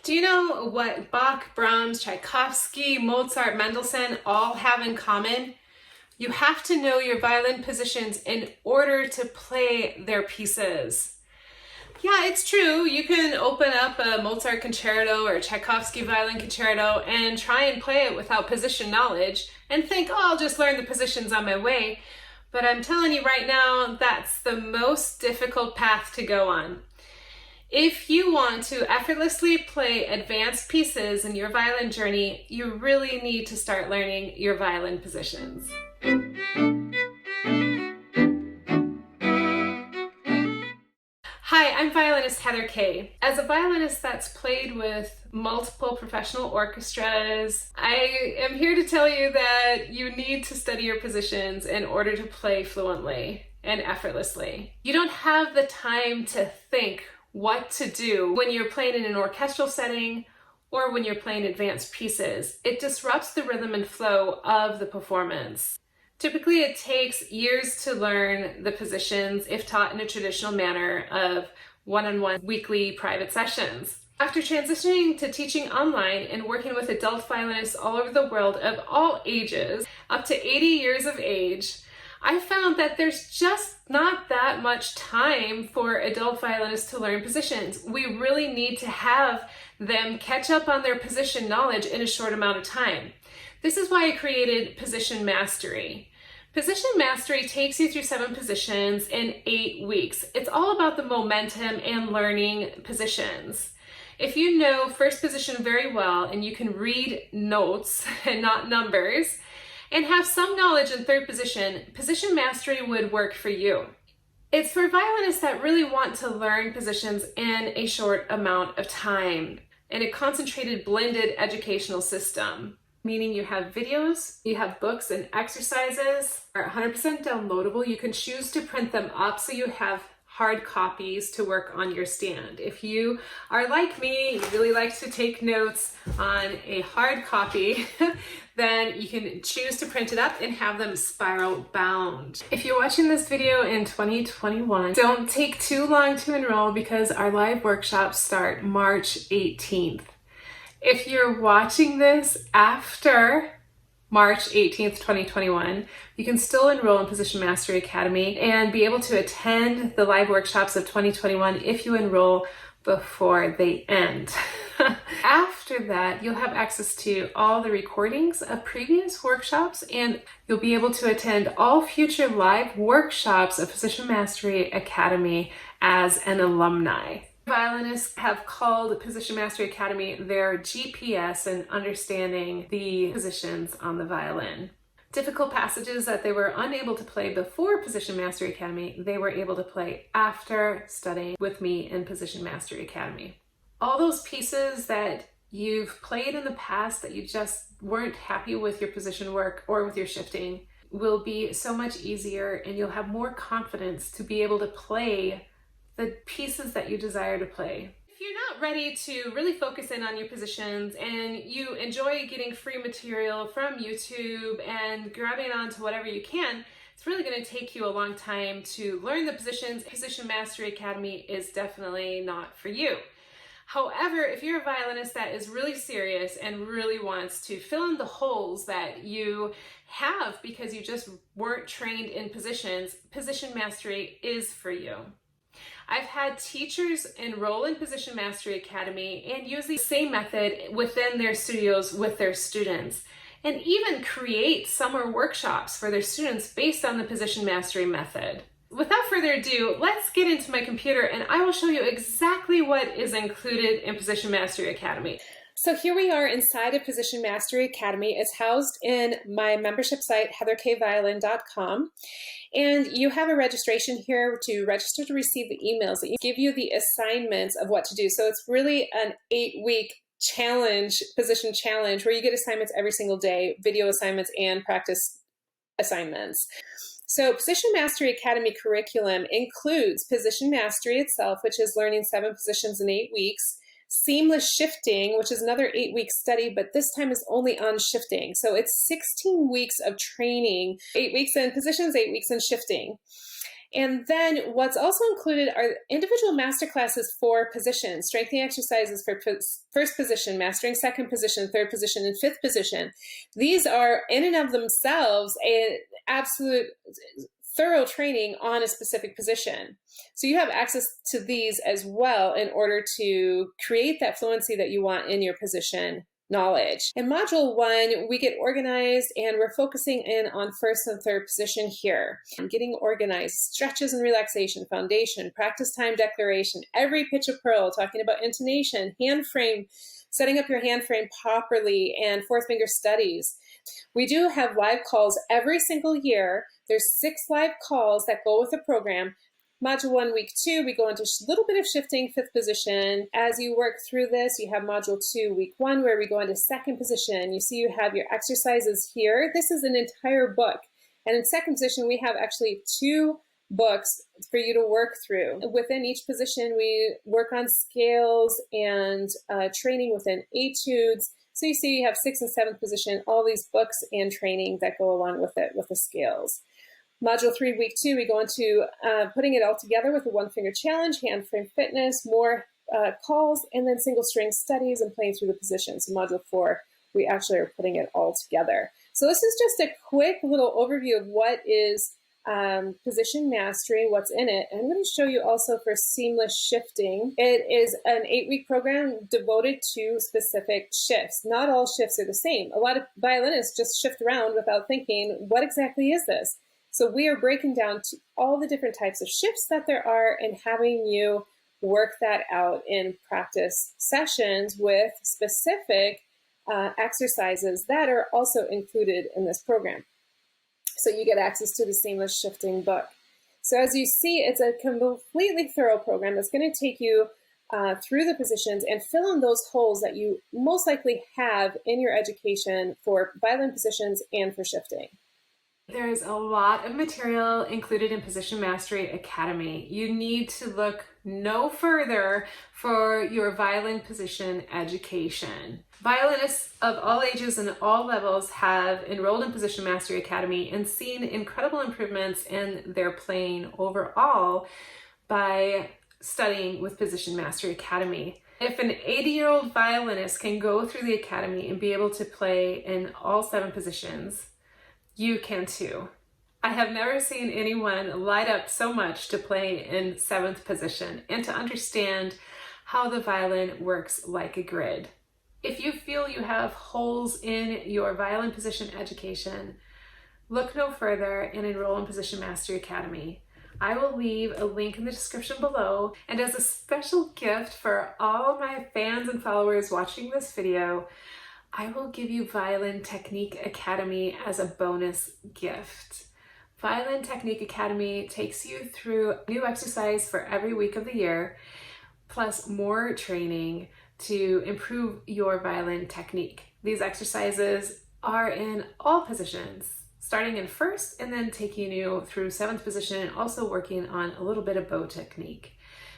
Do you know what Bach, Brahms, Tchaikovsky, Mozart, Mendelssohn all have in common? You have to know your violin positions in order to play their pieces. Yeah, it's true. You can open up a Mozart concerto or a Tchaikovsky violin concerto and try and play it without position knowledge and think, oh, I'll just learn the positions on my way. But I'm telling you right now, that's the most difficult path to go on. If you want to effortlessly play advanced pieces in your violin journey, you really need to start learning your violin positions. Hi, I'm violinist Heather Kaye. As a violinist that's played with multiple professional orchestras, I am here to tell you that you need to study your positions in order to play fluently and effortlessly. You don't have the time to think what to do when you're playing in an orchestral setting or when you're playing advanced pieces. It disrupts the rhythm and flow of the performance. Typically, it takes years to learn the positions if taught in a traditional manner of one-on-one weekly private sessions. After transitioning to teaching online and working with adult violinists all over the world of all ages, up to 80 years of age, I found that there's just not that much time for adult violinists to learn positions. We really need to have them catch up on their position knowledge in a short amount of time. This is why I created Position Mastery. Position Mastery takes you through 7 positions in 8 weeks. It's all about the momentum and learning positions. If you know first position very well and you can read notes and not numbers, and have some knowledge in third position, Position Mastery would work for you. It's for violinists that really want to learn positions in a short amount of time in a concentrated blended educational system, meaning you have videos, you have books and exercises are 100% downloadable. You can choose to print them up so you have hard copies to work on your stand. If you are like me, you really like to take notes on a hard copy, then you can choose to print it up and have them spiral bound. If you're watching this video in 2021, don't take too long to enroll because our live workshops start March 18th. If you're watching this after March 18th, 2021, you can still enroll in Position Mastery Academy and be able to attend the live workshops of 2021 if you enroll before they end. After that, you'll have access to all the recordings of previous workshops and you'll be able to attend all future live workshops of Position Mastery Academy as an alumni. Violinists have called Position Mastery Academy their GPS in understanding the positions on the violin. Difficult passages that they were unable to play before Position Mastery Academy, they were able to play after studying with me in Position Mastery Academy. All those pieces that you've played in the past that you just weren't happy with your position work or with your shifting will be so much easier and you'll have more confidence to be able to play the pieces that you desire to play. If you're not ready to really focus in on your positions and you enjoy getting free material from YouTube and grabbing onto whatever you can, it's really going to take you a long time to learn the positions. Position Mastery Academy is definitely not for you. However, if you're a violinist that is really serious and really wants to fill in the holes that you have because you just weren't trained in positions, Position Mastery is for you. I've had teachers enroll in Position Mastery Academy and use the same method within their studios with their students, and even create summer workshops for their students based on the Position Mastery method. Without further ado, let's get into my computer and I will show you exactly what is included in Position Mastery Academy. So here we are inside of Position Mastery Academy. It's housed in my membership site, heatherkviolin.com. And you have a registration here to register to receive the emails that give you the assignments of what to do. So it's really an 8-week challenge, position challenge, where you get assignments every single day, video assignments and practice assignments. So Position Mastery Academy curriculum includes Position Mastery itself, which is learning 7 positions in 8 weeks, Seamless Shifting, which is another 8-week study, but this time is only on shifting. So it's 16 weeks of training, 8 weeks in positions, 8 weeks in shifting. And then what's also included are individual masterclasses for positions, strengthening exercises for first position, mastering second position, third position, and fifth position. These are in and of themselves an absolute thorough training on a specific position. So you have access to these as well in order to create that fluency that you want in your position knowledge. In Module 1, we get organized and we're focusing in on first and third position here. Getting organized, stretches and relaxation, foundation, practice time declaration, every pitch of pearl, talking about intonation, hand frame, setting up your hand frame properly, and fourth finger studies. We do have live calls every single year. There's 6 live calls that go with the program. Module 1, Week 2, we go into a little bit of shifting fifth position. As you work through this, you have Module 2, Week 1, where we go into second position. You see you have your exercises here. This is an entire book. And in second position, we have actually 2 books for you to work through. Within each position, we work on scales and training within etudes. So you see you have 6th and 7th position, all these books and training that go along with it, with the scales. Module 3, Week 2, we go into putting it all together with a one-finger challenge, hand frame fitness, more calls, and then single string studies and playing through the positions. So Module 4, we actually are putting it all together. So this is just a quick little overview of what is position mastery, what's in it. And I'm going to show you also for seamless shifting. It is an 8-week program devoted to specific shifts. Not all shifts are the same. A lot of violinists just shift around without thinking, what exactly is this? So we are breaking down to all the different types of shifts that there are and having you work that out in practice sessions with specific exercises that are also included in this program. So you get access to the Seamless Shifting book. So as you see, it's a completely thorough program that's going to take you through the positions and fill in those holes that you most likely have in your education for violin positions and for shifting. There's a lot of material included in Position Mastery Academy. You need to look no further for your violin position education. Violinists of all ages and all levels have enrolled in Position Mastery Academy and seen incredible improvements in their playing overall by studying with Position Mastery Academy. If an 80-year-old violinist can go through the academy and be able to play in all 7 positions, you can too. I have never seen anyone light up so much to play in 7th position and to understand how the violin works like a grid. If you feel you have holes in your violin position education, look no further and enroll in Position Mastery Academy. I will leave a link in the description below, and as a special gift for all my fans and followers watching this video, I will give you Violin Technique Academy as a bonus gift. Violin Technique Academy takes you through a new exercise for every week of the year, plus more training to improve your violin technique. These exercises are in all positions, starting in first and then taking you through 7th position and also working on a little bit of bow technique.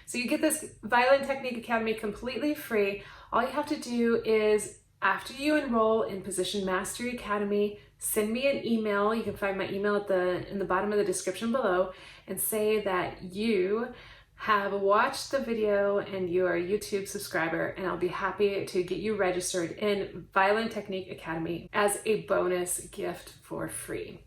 So you get this Violin Technique Academy completely free. All you have to do is, after you enroll in Position Mastery Academy, send me an email. You can find my email in the bottom of the description below, and say that you have watched the video and you are a YouTube subscriber, and I'll be happy to get you registered in Violin Technique Academy as a bonus gift for free.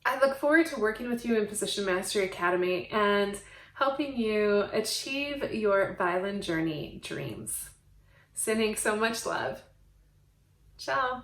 I look forward to working with you in Position Mastery Academy and helping you achieve your violin journey dreams. Sending so much love. Ciao.